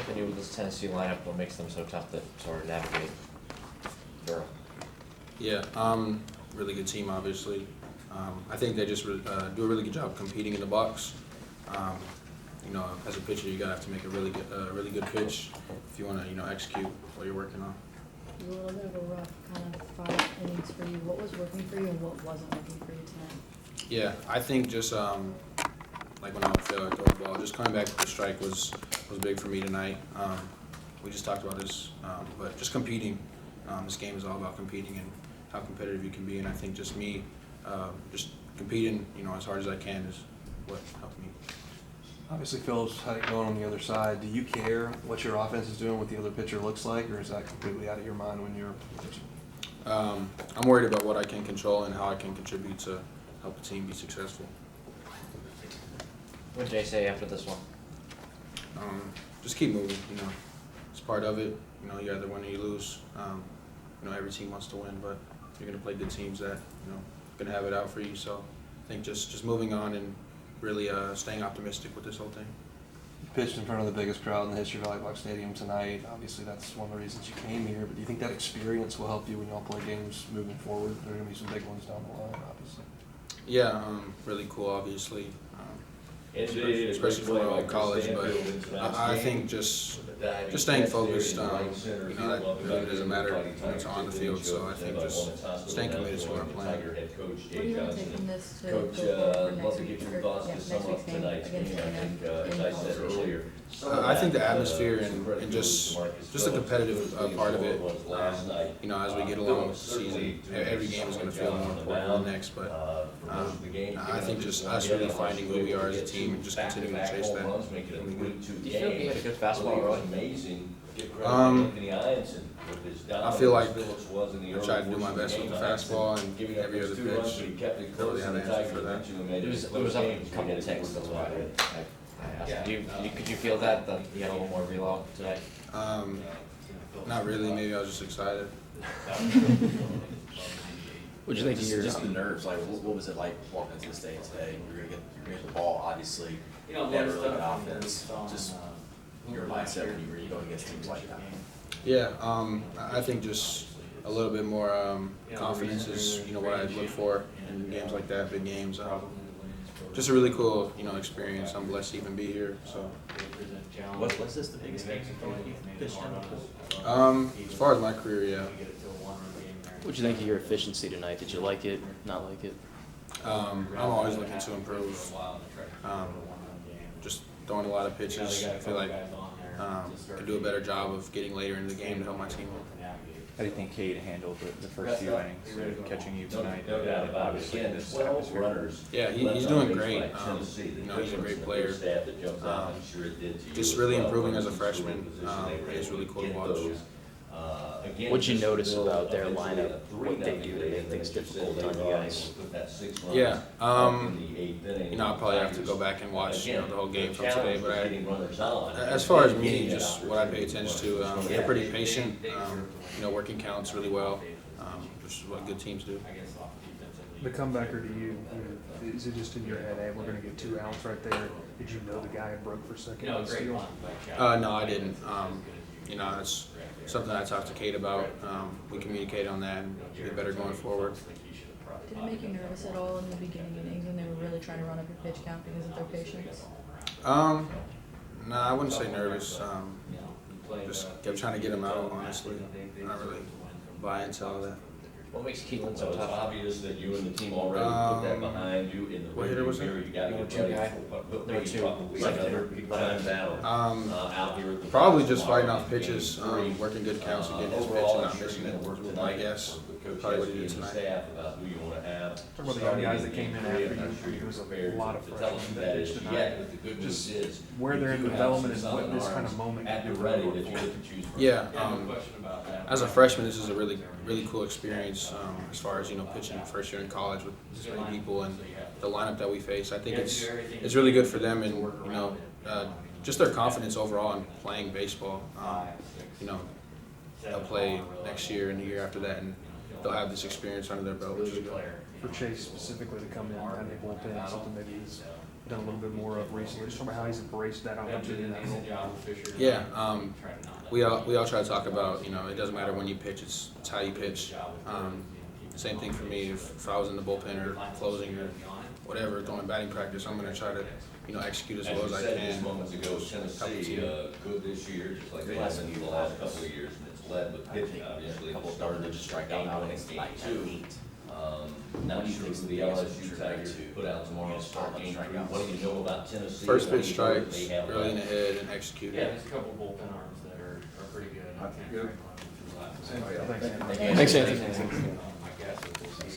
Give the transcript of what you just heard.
Anthony, with this Tennessee lineup, what makes them so tough to sort of navigate? Girl. Yeah, really good team, obviously. I think they just do a really good job competing in the box. As a pitcher, you gotta have to make a really good pitch if you want to, execute what you're working on. It was a little bit of a rough kind of 5 innings for you. What was working for you and what wasn't working for you tonight? Yeah, I think just like when I would fail at the ball, just coming back to the strike was big for me tonight. We just talked about this, but just competing. This game is all about competing and how competitive you can be, and I think just me, just competing, as hard as I can is what helped me. Obviously, Phil's had it going on the other side. Do you care what your offense is doing, what the other pitcher looks like, or is that completely out of your mind when you're pitching? I'm worried about what I can control and how I can contribute to help the team be successful. What did Jay say after this one? Just keep moving, It's part of it. You either win or you lose. Every team wants to win, but you're going to play good teams that, going to have it out for you. So I think just moving on and really staying optimistic with this whole thing. You pitched in front of the biggest crowd in the history of Valley Block Stadium tonight. Obviously, that's one of the reasons you came here, but do you think that experience will help you when you all play games moving forward? There are going to be some big ones down the line, obviously. Yeah, really cool, obviously. Especially for my college, but I think just staying focused, that really doesn't matter when it's on the field, so I think just staying committed to our plan. What do you want to take from this to go forward for next week, next week's game against A&M? I think the atmosphere and just the competitive part of it, as we get along with the season, every game is going to feel more important than the next, but I think just us really finding who we are as a team and just continuing to chase that. Do you feel like you had a good fastball early? I feel like I tried to do my best with the fastball and every other pitch. Don't really have an answer for that. It was up a couple of ticks, that's why I asked. Could you feel that you had a little more reload today? Not really. Maybe I was just excited. What do you think of your just the nerves? Like, what was it like walking into the stadium today? You're gonna get the ball, obviously. They have really good offense. Just your mindset when you go against teams like that. Yeah, I think just a little bit more confidence is what I look for in games like that, big games. Just a really cool experience. I'm blessed to even be here. So. Was this the biggest game you pitched in? As far as my career, yeah. What do you think of your efficiency tonight? Did you like it? Not like it? I'm always looking to improve. Just throwing a lot of pitches. I feel like I could do a better job of getting later into the game to help my team win. How do you think Cade handled the first few innings, catching you tonight? Obviously, this Yeah, he's doing great. He's a great player. Just really improving as a freshman. It's really cool to watch. What'd you notice about their lineup, what they do to make things difficult on you guys? Yeah, I'll probably have to go back and watch the whole game from today. But as far as me, just what I pay attention to, they're pretty patient. Working counts really well, which is what good teams do. The comebacker to you, is it just in your head, hey, we're going to get 2 outs right there? Did you know the guy had broke for second on steal? No, I didn't. It's something I talked to Kate about. We communicate on that and get better going forward. Did it make you nervous at all in the beginning innings when they were really trying to run up your pitch count because of their patience? No, I wouldn't say nervous. Just kept trying to get him out, honestly. Not really buy into all that. What makes Keelan so It's tough? obvious that you and the team already put that behind you in the What hitter was it? You got to get Two ready guy. for There were two. another big time battle out here. At the Probably top just tomorrow. fighting off pitches, working good counts and getting his pitch and not missing it. Was my guess. Probably what he did tonight. Staff about who you want to have. Talk about the young guys that came in after you. There was a lot of freshmen that pitched tonight. But the good news is Where they're in you have development and some what this kind of arms moment at can the do ready for that you them. get to choose from. Yeah. Question about that. As a freshman, this is a really cool experience as far as pitching first year in college with this many people and the lineup that we face. I think it's really good for them and just their confidence overall in playing baseball. They'll play next year and the year after that, and they'll have this experience under their belt, which is good. For Chase specifically to come in and have a bullpen, something maybe he's done a little bit more of recently. Just talk about how he's embraced that opportunity and that role. Yeah, we all try to talk about, it doesn't matter when you pitch, it's how you pitch. Same thing for me. If I was in the bullpen or closing or whatever, going batting practice, I'm going to try to, execute as well as I said can. just moments ago, Tennessee, good this year, just like they have been the last couple of years, and it's led with pitching, obviously. A couple It started double-digit strikeout game one outings and tonight, game two. 8. Not do you sure think who the the LSU LSU Tigers to put out tomorrow, start game three. What do you know about Tennessee? First What do pitch you know that strikes, they have early in the left? head, and execute. Yeah, there's a couple bullpen arms that are pretty good. I can't Good. rank one. Thanks, Anthony. Thanks, Anthony.